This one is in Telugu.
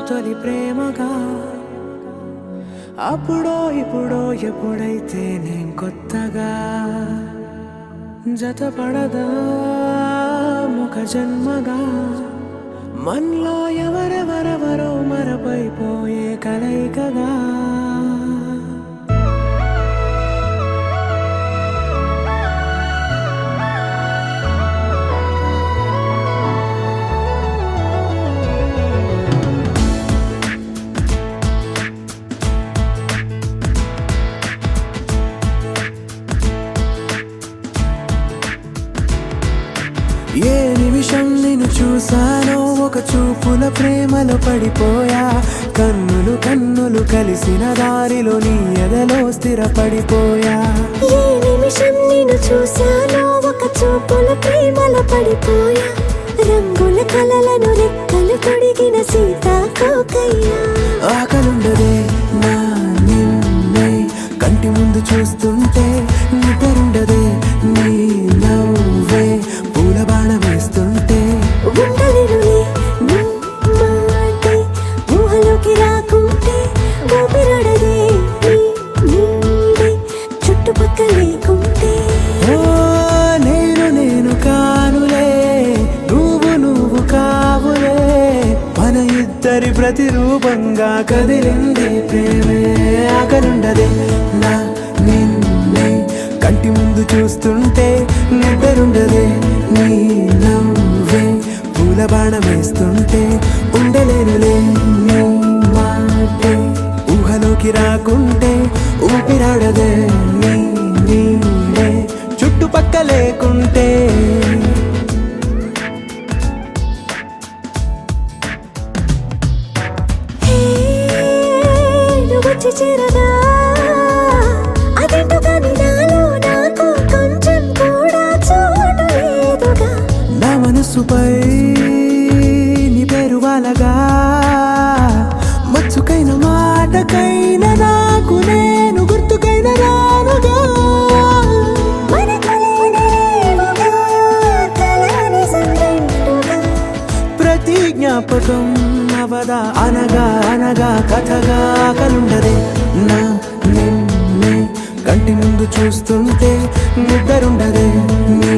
తొలి ప్రేమగా అప్పుడో ఇప్పుడో ఎప్పుడైతే నేను కొత్తగా జతపడదా ముఖ జన్మగా మనలో ఎవరెవరెవరో మరపైపోయే కలయికగా ఏ నిమిషం నిన్ను చూసానో ఒక చూపుల ప్రేమలో పడిపోయా కన్నులు కన్నులు కలిసిన దారిలో నీ ఎదలో స్థిరపడిపోయా ఏ నిమిషం నిన్ను చూసానో ఒక చూపుల ప్రేమలో పడిపోయా రంగుల కలలను రెక్కలు తొడిగిన సీతాకోకయ్యా ఆకలుండదే నా నిన్నే కంటి ముందు చూస్తుంటే నిద్రుండదే నీ నవ్వే పూల బాణ వేస్తుంటే ఉండలేనులే నీ మాటే ఊహలోకి రాకుంటే ఊపిరాడదే నీ నీడే చుట్టుపక్కల లేకుంటే ఓ నేను కానులే నువ్వు కావులే మన ఇద్దరి ప్రతిరూపంగా కదిలింది ప్రేమే ఆకలుండదే నా నిన్నే కంటి ముందు చూస్తుంటే నిద్రుండదే నీ నవ్వే పూల బాణ వేస్తుంటే ఉండలేనులే నీ మాటే ఊహలోకి రాకుంటే ఊపిరాడదే నీ నీడే చుట్టుపక్క లేకుంటే వచ్చి చేరగా అదేంటో కానీ నాలో నాకు కొంచెం కూడా చోటు లేదుగా నా మనసుపై నీ పేరు వాలగా మచ్చుకైన మాటకైన నాకు నేను గుర్తుకైన రానుగా మనకులేనిలేవుగా కలని సంరెండుగా ప్రతి జ్ఞాపకం అవదా అనగా అనగా కథగా కలుండదే నా నిన్నే కంటి ముందు చూస్తుంటే నిద్రుండదే నీ